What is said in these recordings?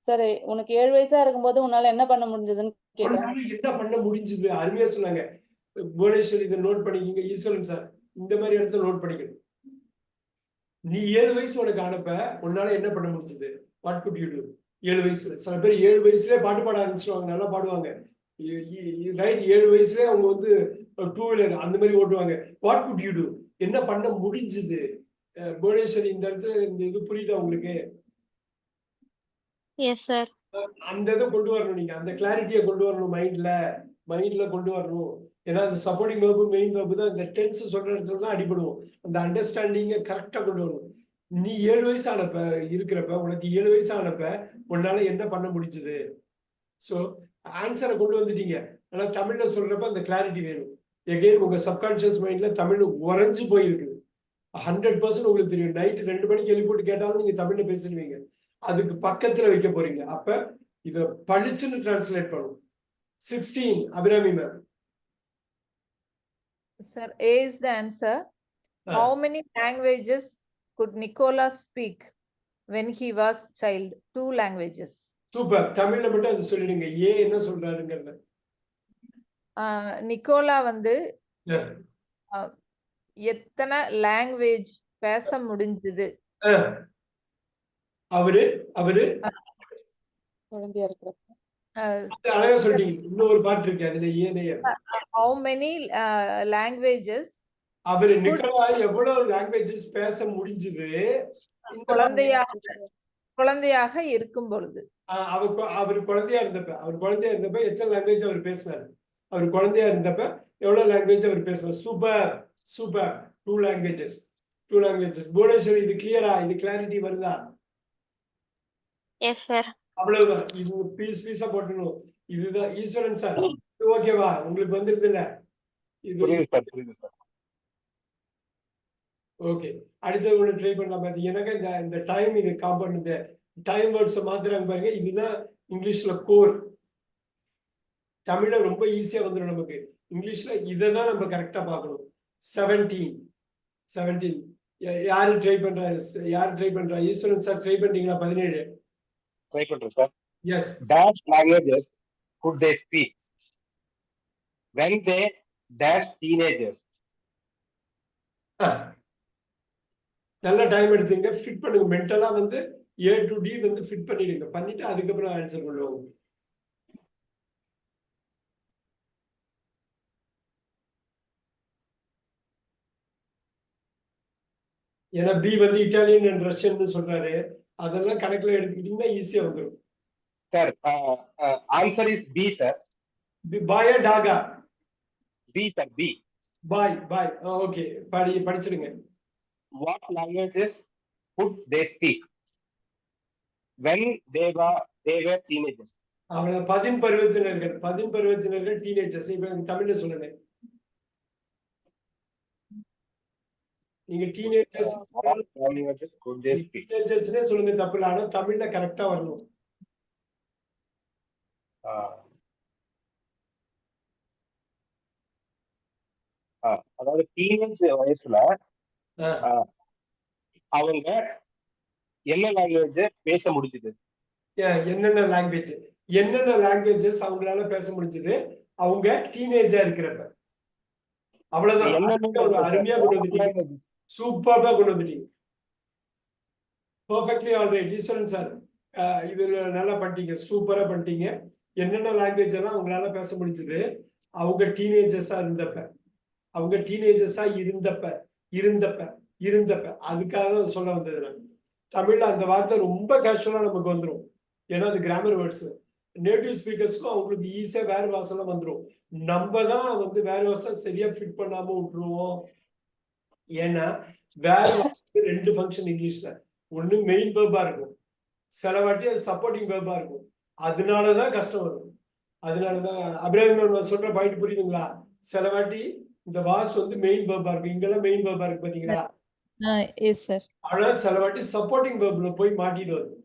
Sir உனக்கு 7 வயசா இருக்கும்போது உன்னால என்ன பண்ண முடிஞ்சதுன்னு கேட்டேன். என்ன பண்ண முடிஞ்சது? அருமையா சொன்னாங்க. புவனேஸ்வரி இதை நோட் பண்ணிக்கிங்க. ஈஸ்வரன் சார் இந்த மாதிரி இடத்துல நோட் பண்ணிக்கணும். நீ 7 வயசு உனக்கு ஆனப்ப உன்னால என்ன பண்ண முடிஞ்சது? What good you to? 7 வயசுல சில பேர் 7 வயசுலயே பாட்டு பாட ஆரம்பிச்சிருவாங்க, நல்லா பாடுவாங்க. ரைட், 7 வயசுலயே அவங்க வந்து 2 வீலர் அந்த மாதிரி ஓட்டுவாங்க. What good you to? என்ன பண்ண முடிஞ்சது? புவனேஸ்வரி இந்த இடத்துல இந்த இது புரியுதா உங்களுக்கு? Yes sir. அந்த இதை கொண்டு வரணும், நீங்க அந்த கிளாரிட்டியை கொண்டு வரணும், மைண்ட்ல கொண்டு வரணும். ஏன்னா அந்த சப்போர்ட்டிங் வெர்பு மெயின் வெர்பு தான் இந்த டென்ஸ் சொல்ற இடத்துல தான் அடிபடுவோம். அந்த அண்டர்ஸ்டாண்டிங்கை கரெக்டா கொண்டு வரணும். நீ 7 வயசு ஆனப்ப இருக்கிறப்ப, உனக்கு 7 வயசு ஆனப்ப உன்னால என்ன பண்ண முடிஞ்சது? சோ ஆன்சரை கொண்டு வந்துட்டீங்க. ஆனா தமிழ்ல சொல்றப்ப அந்த கிளாரிட்டி வேணும். எகைன் உங்க சப்கான்சியஸ் மைண்ட்ல தமிழ் உறைஞ்சு போயிருக்கு. 100% உங்களுக்கு தெரியும். நைட் 2 மணிக்கு எழுப்பி போட்டு கேட்டாலும் நீங்க தமிழ்ல பேசிடுவீங்க. அதுக்கு பக்கத்துல வைக்க போறீங்க. அப்ப இத பளிச்சுன்னு டிரான்ஸ்லேட் பண்ணும். 16 Abhirami ma'am. Sir, A is the answer. How many languages could Nicola speak when he was child? 2 languages. Super. தமிழ்ல மட்டும் அது சொல்லிடுங்க. ஏ என்ன சொல்றாருங்கறத. நிக்கோலா வந்து எத்தனை லாங்குவேஜ் பேச முடிஞ்சது? அவரு குழந்தையா இருக்கிறப்ப அழகா சொல்றீங்க. இன்னொரு பாட்டு இருக்கு அதுல ஏனைய. How many languages அவரு நிக்கோலா எவ்வளவு லாங்குவேஜஸ் பேச முடிஞ்சது குழந்தையாக இருக்கும் பொழுது? அவர் குழந்தையா இருந்தப்ப எத்தனை லாங்குவேஜ் அவர் பேசினாரு? அவர் குழந்தையா இருந்தப்ப எவ்வளவு லாங்குவேஜ் அவர் பேசினார்? Super super. 2 languages. புவனேஸ்வரி இது கிளியரா? இது கிளாரிட்டி வருதா? Yes sir. அவ்வளவுதான். இது பீஸா போட்டணும். இதுதான் ஈஸ்வரன் சார். ஓகேவா? உங்களுக்கு வந்துருது இல்ல? இது ஓகே. அடுத்தது ஒண்ணு ட்ரை பண்ணலாம் பாத்தீங்க. எனக்கு இந்த டைம் இது காம்பவுண்ட் இந்த டைம் வேர்ட்ஸ் மாத்துறாங்க பாருங்க. இதுதான் இங்கிலீஷ்ல கோர். தமிழ்ல ரொம்ப ஈஸியா வந்துடும் நமக்கு. இங்கிலீஷ்ல இதை தான் நம்ம கரெக்டா பார்க்கணும். 17 யாரு ட்ரை பண்றா? ஈஸ்வரன் சார் ட்ரை பண்றீங்களா? 17 ட்ரை பண்றேன் sir. Yes. Dash languages could they speak when they dash teenagers? நல்ல டைம் எடுத்துங்க. ஃபிட் பண்ணுங்க. மென்டலா வந்து A to D வந்து ஃபிட் பண்ணிடுங்க. பண்ணிட்டு அதுக்கப்புறம் ஆன்சர் பண்ணுவாங்க. ஏன்னா பி வந்து இட்டாலியன் அண்ட் ரஷ்யன் சொல்றாரு. அதெல்லாம் கணக்குல எடுத்துக்கிட்டீங்கன்னா ஈஸியா வந்துடும். Sir answer is B sir. பாயா டாகா? B sir, B. பாய். ஓகே, படிச்சிடுங்க. What languages could they speak when they were teenagers? அவங்கள 10 பருவத்தினர்கள் டீனேஜர்ஸ். இப்ப தமிழ்ல சொல்லுங்க. நீங்க டீனேஜர்ஸ் could they speak? டீனேஜர்ஸ்னே சொல்லுங்க, தப்பு இல்ல. ஆனா தமிழ்ல கரெக்டா வரணும். அதாவது டீனேஜ் வயசுல அவங்க என்ன லாங்குவேஜ் பேச முடிஞ்சது? என்னென்ன லாங்குவேஜஸ் அவங்களால பேச முடிஞ்சது அவங்க டீனேஜா இருக்கிறப்ப? அவ்வளவுதான். அருமையா கொண்டு வந்துட்டீங்க. சூப்பரா கொண்டு வந்துட்டீங்க. Perfectly alright. ஈஸ்வரன் சார் இதுல நல்லா பண்ணிட்டீங்க. சூப்பரா பண்ணிட்டீங்க. என்னென்ன லாங்குவேஜ் எல்லாம் அவங்களால பேச முடிஞ்சது அவங்க டீனேஜர்ஸா இருந்தப்ப அதுக்காக சொல்ல வந்தது. நான் தமிழ்ல அந்த வார்த்தை ரொம்ப கேஷுவலா நமக்கு வந்துடும். ஏன்னா அது கிராமர் வேர்ட்ஸ். நேட்டிவ் ஸ்பீக்கர்ஸ்க்கும் அவங்களுக்கு ஈஸியா வேற வாசலாம் வந்துடும். நம்ம தான் வந்து வேற வாசம் சரியா ஃபிட் பண்ணாம விட்டுருவோம். ஏன்னா வேற 2 ஃபங்க்ஷன் இங்கிலீஷ்ல. ஒண்ணு மெயின் வெர்பா இருக்கும், சில வாட்டி அது சப்போர்ட்டிங் வெர்பா இருக்கும். அதனாலதான் கஷ்டம் வரும். அதனாலதான் அபிராமி சொல்ற பாயிண்ட் புரியுதுங்களா? சில வாட்டி இந்த வாஸ் வந்து மெயின் வெர்பா இருக்கும். இங்கெல்லாம் மெயின் வெர்பா இருக்கு பாத்தீங்களா? Yes sir. ஆனா சில வாட்டி சப்போர்ட்டிங் வெர்ப்ல போய் மாட்டிட்டு வரும்.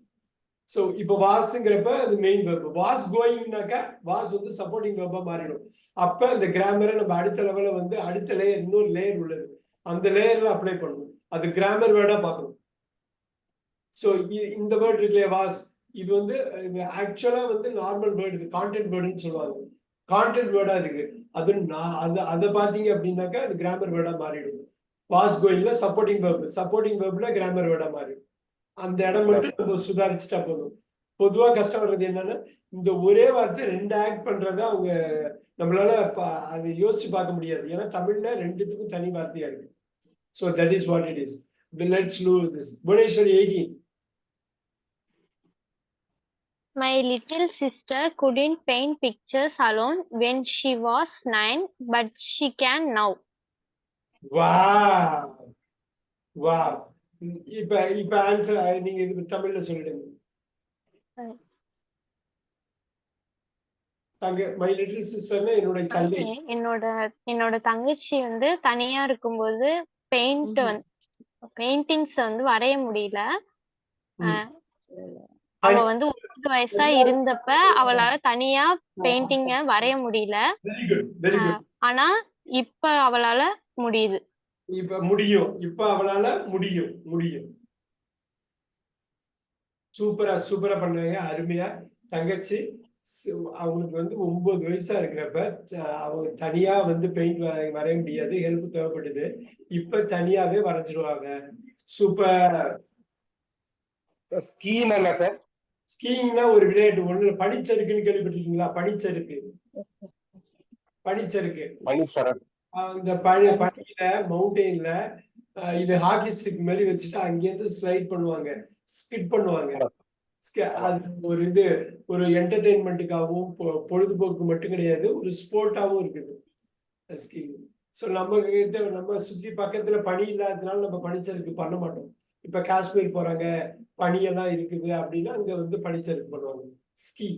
சோ இப்போ வாஸ்ங்கிறப்ப அது மெயின் வெர்ப். வாஸ் கோயிங்னாக்கா வாஸ் வந்து சப்போர்ட்டிங் வெர்பா மாறிடும். அப்ப இந்த கிராமரை நம்ம அடுத்த லெவல்ல வந்து அடுத்த லேயர், இன்னொரு லேயர் உள்ளது, அந்த லேயர்ல அப்ளை பண்ணணும். அது கிராமர் வேர்டா பார்க்கணும். சோ இந்த வேர்ட் இருக்குல்லையா வாஸ், இது வந்து ஆக்சுவலா வந்து நார்மல் வேர்டு, இது கான்டென்ட் வேர்டுன்னு சொல்லுவாங்க. கான்டென்ட் வேர்டா இருக்கு. அது அதை பாத்தீங்க அப்படின்னாக்கா அது கிராமர் வேர்டா மாறிடும். பாஸ் கோயிங்ல சப்போர்ட்டிங் வேர்ப்ல கிராமர் வேர்டா மாறிடும். அந்த இடம் மட்டும் நம்ம சுதாரிச்சுட்டா போதும். பொதுவா கஷ்டம் வர்றது என்னன்னா, இந்த ஒரே வார்த்தை 2 ஆக்ட் பண்றத அவங்க நம்மளால அதை யோசிச்சு பார்க்க முடியாது. ஏன்னா தமிழ்ல 2த்துக்கும் தனி வார்த்தையா இருக்கு. So that is what it is. Let's do this. Bhuvneshwari 18. My little sister couldn't paint pictures alone when she was 9, but she can now. Wow. Wow. இப்ப ஆன்சர் நீங்க இது தமிழ்ல சொல்லிடுங்க. மை லிட்டில் சிஸ்டர்னா என்னோட தங்கை. என்னோட தங்கச்சி வந்து தனியா இருக்கும்போது பெயிண்டிங்ஸ் வந்து வரைய முடியல. அவ வந்து 9 வயசா இருந்தப்ப அவளால தனியா பெயிண்டிங்க வரைய முடியல. ஆனா இப்ப அவளால முடியுது. இப்ப அவளால முடியும். சூப்பரா பண்ணாங்க. அருமையா. தங்கச்சி அவங்களுக்கு வந்து 9 வயசா இருக்கிறப்ப அவங்க தனியா வந்து பெயிண்ட் வரைய முடியாது, ஹெல்ப் தேவைப்படுது. இப்ப தனியாவே வரைஞ்சிருவாங்க. சூப்பர். ஸ்கீம் என்ன சார்? ஸ்கீயிங்னா ஒரு விளையாட்டு. ஒண்ணு பனிச்சறுக்குன்னு கேள்விப்பட்டிருக்கீங்களா? பனிச்சறுக்கு அந்த பனியில மவுண்டெயின்ல இது ஹாக்கி ஸ்டிக் மாதிரி வச்சுட்டு அங்கேருந்து ஸ்லைட் பண்ணுவாங்க, ஸ்கிட் பண்ணுவாங்க. அது ஒரு என்டர்டெயின்மெண்ட்டுக்காகவும் பொழுதுபோக்கு மட்டும் கிடையாது, ஒரு ஸ்போர்ட்டாவும் இருக்குது ஸ்கீம். ஸோ நம்ம சுத்தி பக்கத்துல பனி இல்லாததுனால நம்ம பனிச்சறுக்கு பண்ண மாட்டோம். இப்ப காஷ்மீர் போறாங்க, பனியெல்லாம் இருக்குது அப்படின்னா அங்க வந்து பனிச்சறுக்கு பண்ணுவாங்க. ஸ்கீ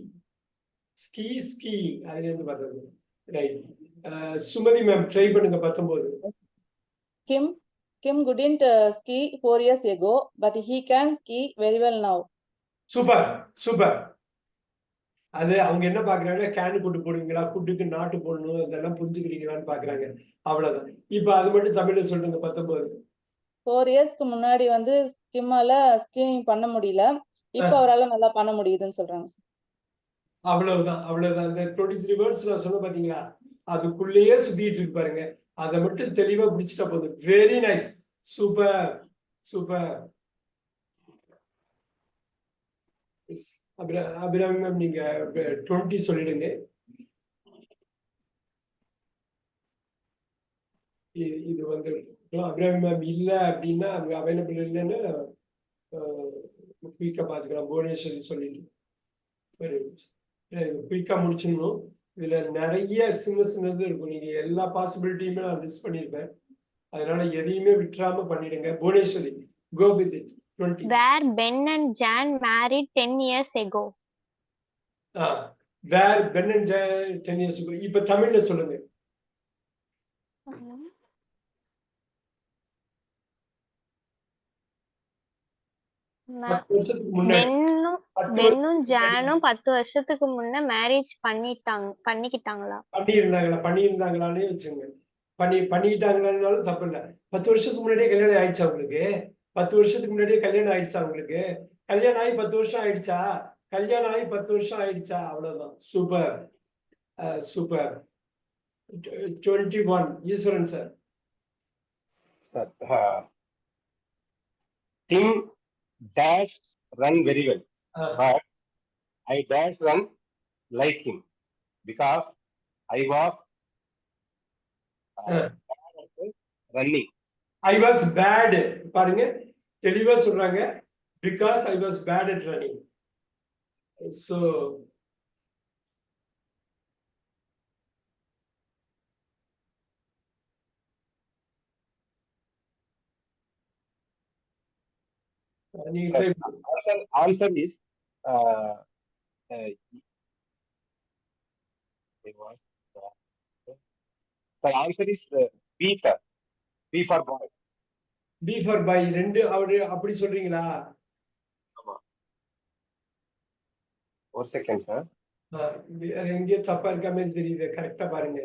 அதுல இருந்து பார்த்தது. ரைட். சுமதி மேம் ட்ரை பண்ணுங்க. 19. Kim couldn't ski 4 years ago, but he can ski very well now. Super. அது அவங்க என்ன பாக்குறாங்க, கேனு கூட்டு போடுவீங்களா, குட்டுக்கு நாட்டு போடணும், இதெல்லாம் புரிஞ்சுக்கிறீங்களான்னு பாக்குறாங்க. அவ்வளவுதான். இப்ப அது மட்டும் தமிழ்ல சொல்லுங்க. 19. 4 இயர்ஸ்க்கு முன்னாடி வந்து ஸ்கிம்மால ஸ்கீயிங் பண்ண முடியல, இப்ப அவரால நல்லா பண்ண முடியுதுன்னு சொல்றாங்க. அவ்வளவுதான். அந்த 23 வேர்ட்ஸ் நான் சொன்ன பாத்தீங்களா, அதுக்குள்ளேயே சுத்திட்டு இருக்கு பாருங்க. அதை மட்டும் தெளிவா பிடிச்சிட்டா போதும். Very nice. Super. Abhirami ma'am நீங்க 20 சொல்லிடுங்க. இது வந்து அபிராமி மேம் இல்ல அப்படின்னா அவைலபிள் இல்லைன்னு குயிக்கா பாத்துக்கலாம். புவனேஸ்வரி சொல்லிட்டு குயிக்கா முடிச்சிடணும். இதுல நிறைய சின்னது இருக்கும். நீங்க எல்லா பாசிபிலிட்டியுமே நான் லிஸ்ட் பண்ணிருப்பேன். அதனால எதையுமே விட்டுறாம பண்ணிடுங்க. Bhuvaneswari, go with it. 20. Where Ben and Jan married 10 years ago. Where Ben and Jan 10 years ago. இப்ப தமிழ்ல சொல்லுங்க. பென்னும் ஜானும் 10 வருஷத்துக்கு முன்ன மேரேஜ் பண்ணியிருந்தாங்களானே வச்சுங்க. பண்ணிட்டாங்களான்னாலும் தப்பு இல்ல. 10 வருஷத்துக்கு முன்னாடியே கல்யாணம் ஆயிடுச்சா உங்களுக்கு? 10 வருஷத்துக்கு முன்னாடியே கல்யாணம் ஆயிடுச்சா உங்களுக்கு? கல்யாணம் ஆகி 10 வருஷம் ஆயிடுச்சா? கல்யாணம் ஆகி 10 வருஷம் ஆயிடுச்சா? அவ்வளவுதான். Super. 21. Eswaran sir. Tim dash run very well, but I dash run like him because I was running. I was bad. பாருங்க தெளிவா சொல்றாங்க. Because I was bad at running. So Answer is the answer is B sir. B for boy. B for boy. ரெண்டு அவரு அப்படி சொல்றீங்களா? ஆமா. ஒரு second sir. எங்கே தப்பா இருக்க மாதிரி தெரியுது. கரெக்டா பாருங்க.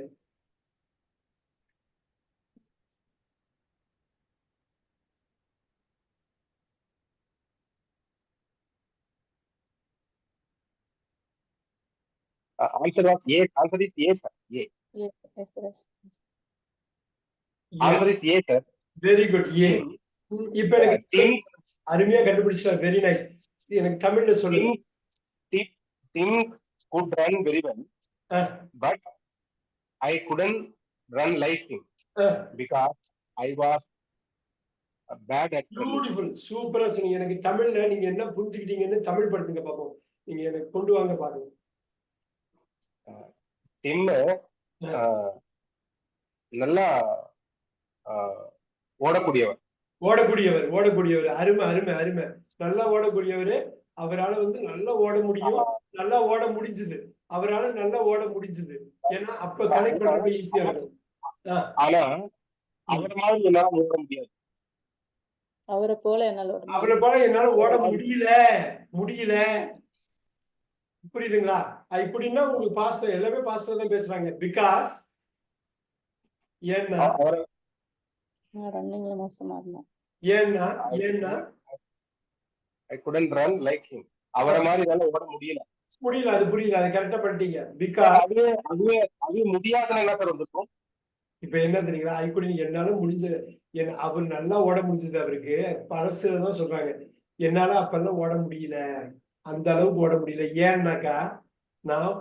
Answer was A. Answer is A, sir. A. Yes, yes, yes. Answer is A, sir. Very good A. இப்ப எனக்கு Tim, அருமையா கண்டுபிடிச்சா. Very nice. எனக்கு தமிழ்ல சொல்லுங்க. Tim could run very well, but I couldn't run like him because I was bad at running. Beautiful. சூப்பரா சொன்னீங்க. எனக்கு தமிழ்ல நீங்க என்ன புரிஞ்சுக்கிட்டீங்கன்னு தமிழ் படுத்துங்க பாப்போம். நீங்க எனக்கு கொண்டு வாங்க பாருங்க. Tim நல்லா ஓடக்கூடியவர். ஓடக்கூடியவர். அருமை அருமை அருமை. நல்லா ஓடக்கூடியவர். அவரால் வந்து நல்லா ஓட முடியும். நல்லா ஓட முடிஞ்சது. அவரால் நல்லா ஓட முடிஞ்சது. ஏன்னா அப்ப கனெக்ட் பண்றது ஈஸியா இருக்கும். ஆனா அவரை மாதிரி என்னால ஓட முடியாது. அவரை போல என்னால ஓட முடியல. புரியுதுங்களா? இப்படின்னா உங்களுக்கு பாஸ்ட் எல்லாமே பாஸ்ட்ல தான் பேசுறாங்க. பிகாஸ் ஏன்னா ரன்னிங்ல மோசமா இருந்தேன். ஏன்னா I couldn't run like him. அவரை மாதிரி என்னால ஓட முடியல. அது புரியுது. அது கரெக்டா பண்ணிட்டீங்க. பிகாஸ் அது முடியாதுன்னு என்ன சார் வந்துருக்கும்? இப்ப என்ன தெரியுங்களா? என்னால முடிஞ்சது. அவர் நல்லா ஓட முடிஞ்சது. அவருக்கு பழசுலதான் சொல்றாங்க. என்னால அப்பெல்லாம் ஓட முடியல. அந்த அளவுக்கு ஓட முடியல. ஏன்னாக்கா நான்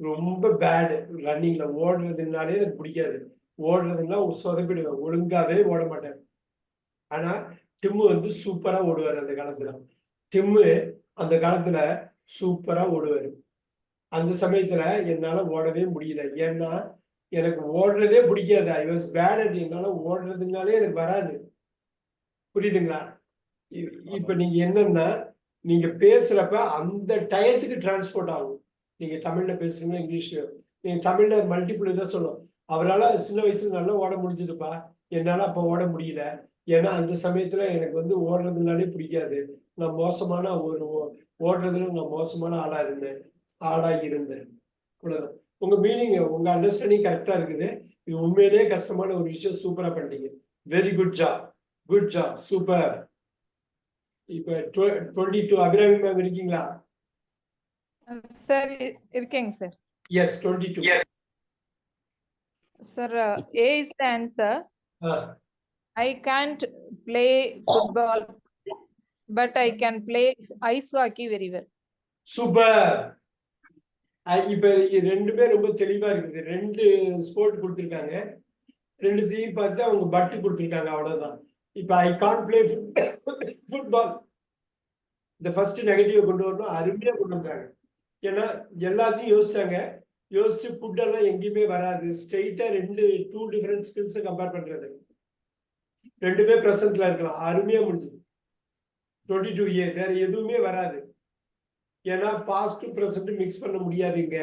ரொம்ப பேடு ரன்னிங்ல. ஓடுறதுனாலே எனக்கு பிடிக்காது. ஓடுறதுன்னா சொதப்பிடுவேன். ஒழுங்காவே ஓட மாட்டேன். ஆனா டிம்மு வந்து சூப்பரா ஓடுவாரு. அந்த காலத்துல டிம்மு அந்த காலத்துல சூப்பரா ஓடுவாரு. அந்த சமயத்துல என்னால ஓடவே முடியல. ஏன்னா எனக்கு ஓடுறதே பிடிக்காது. I was bad at. என்னால ஓடுறதுனாலே எனக்கு வராது. புரியுதுங்களா? இப்ப நீங்க என்னன்னா நீங்க பேசுறப்ப அந்த டயத்துக்கு டிரான்ஸ்போர்ட் ஆகும். நீங்க தமிழ்ல பேசுறீங்க, இங்கிலீஷ்ல. நீங்க தமிழ்ல மல்டிபிள் தான் சொல்லும். அவரால் சின்ன வயசுல நல்லா ஓட முடிஞ்சதுப்பா. என்னால அப்ப ஓட முடியல. ஏன்னா அந்த சமயத்துல எனக்கு வந்து ஓடுறதுனாலே பிடிக்காது. நான் மோசமான ஓடுறதுல நான் மோசமான ஆளா இருந்தேன். அவ்வளவுதான். உங்க மீனிங், உங்க அண்டர்ஸ்டாண்டிங் கரெக்டா இருக்குது. இது உண்மையிலேயே கஷ்டமான ஒரு விஷயம். சூப்பரா பண்ணிட்டீங்க. Very good job. சூப்பர். இப்ப 22 அபிராமி மேம் இருக்கீங்களா? சார் இருக்கேங்க sir. S 22. Sir, A is the answer. I can't play football, but I can play ice hockey very well. Super. இப்ப ரெண்டுமே ரொம்ப தெளிவா இருக்குது. 2 ஸ்போர்ட் கொடுத்திருக்காங்க. 2 பார்த்து அவங்க பட்டு கொடுத்திருக்காங்க. அவ்வளவுதான். இப்ப ஐ கான்ட் பிளே ஃபுட்பால். இந்த ஃபர்ஸ்ட் நெகட்டிவ் கொண்டு வரணும். அருமையா கொண்டு வந்தாங்க. ஏன்னா எல்லாத்தையும் யோசிச்சு ஃபுட் எல்லாம் எங்கேயுமே வராது. ஸ்ட்ரெயிட்டா 2 டிஃபரெண்ட் ஸ்கில்ஸ் கம்பேர் பண்றது. 2மே பிரசன்ட்ல இருக்கலாம். அருமையா முடிஞ்சது. 22A வேற எதுவுமே வராது. ஏன்னா பாஸ்ட் பிரசன்ட் மிக்ஸ் பண்ண முடியாதுங்க.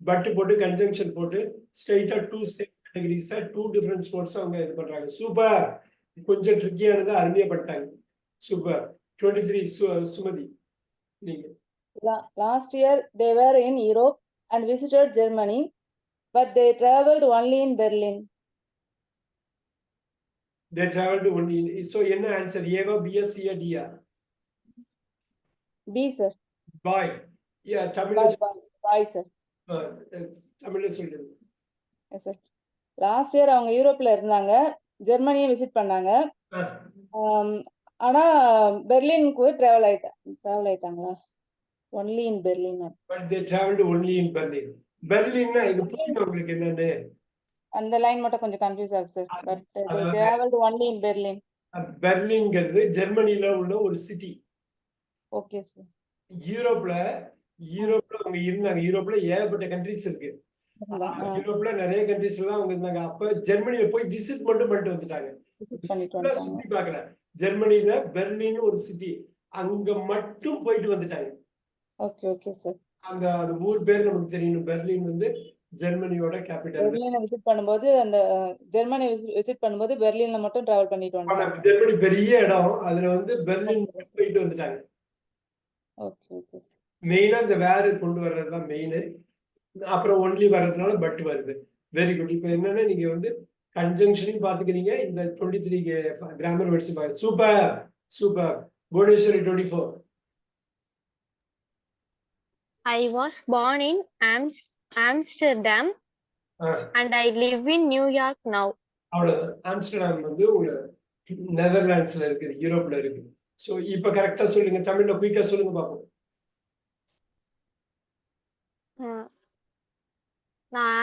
பட் போட்டு கன்ஜங்ஷன் போட்டு ஸ்ட்ரெயிட்டா 2 சேம் கேட்டகரிஸா 2 டிஃபரெண்ட் ஸ்போர்ட்ஸ் அவங்க இது பண்றாங்க. சூப்பர். கொஞ்சம் ட்ரிக்கியானது அருமையா பண்ணிட்டாங்க. சூப்பர். 23 சுமதி நீங்க. Last year they were in Europe and visited Germany, but they traveled only in Berlin. They traveled only in. So என்ன ஆன்சர்? ஏவா பியா சியா டியா? B sir. Boy. Yeah, தமிழ்ல Bye sir. தமிழ்ல சொல்லுங்க. Yes sir. லாஸ்ட் இயர் அவங்க யூரோப்ல இருந்தாங்க. ஜெர்மனியை visit பண்ணாங்க. ஆனா பெர்லினுக்கு travel ஆயிட்டாங்களா? Only in Berlin. But they traveled only in Berlin. பெர்லின்னா இது புரியுது உங்களுக்கு என்னன்னு? அந்த லைன் மட்டும் கொஞ்சம் கன்ஃபியூஸ் ஆகுது sir. But they traveled only in Berlin. பெர்லின்ங்கிறது ஜெர்மனில உள்ள ஒரு சிட்டி. Okay sir. யூரோப்ல அவங்க இருந்தாங்க. யூரோப்ல ஏகப்பட்ட கண்ட்ரிஸ் இருக்கு. யூரோப்ல நிறைய கண்ட்ரிஸ் எல்லாம் அவங்க இருந்தாங்க. அப்ப ஜெர்மனில போய் விசிட் மட்டும் பண்ணிட்டு வந்துட்டாங்க. சுத்தி பார்க்கல. ஜெர்மனில பெர்லின் ஒரு சிட்டி, அங்க மட்டும் போயிட்டு வந்துட்டாங்க. Okay sir. அந்த ஊர் பேர் நமக்கு தெரியணும். பெர்லின் வந்து ஜெர்மனியோட கேபிட்டல். பெர்லினை விசிட் பண்ணும்போது அந்த ஜெர்மனி விசிட் பண்ணும்போது பெர்லின்ல மட்டும் டிராவல் பண்ணிட்டு வந்தாங்க. ஜெர்மனி பெரிய இடம். அதுல வந்து பெர்லின் போயிட்டு வந்துட்டாங்க. ஓகே. மெயினா இந்த வேர் கொண்டு வர்றதுதான் மெயின். அப்புறம் ஒன்லி வர்றதுனால பட் வருது. Very good. இப்ப என்னன்னா நீங்க வந்து கன்ஜங்ஷனையும் பாத்துக்கிறீங்க. இந்த 23 கிராமர் வேர்ட்ஸ் பாருங்க. Super. Bhuvaneswari 24. I was born in Amsterdam and I live in New York now. அவ்வளவுதான். ஆம்ஸ்டர்டாம் வந்து நெதர்லாண்ட்ஸ்ல இருக்குது, யூரோப்ல இருக்கு. சோ இப்ப கரெக்டா சொல்லுங்க, தமிழ்ல குயிக்கா சொல்லுங்க பாப்போம். நான்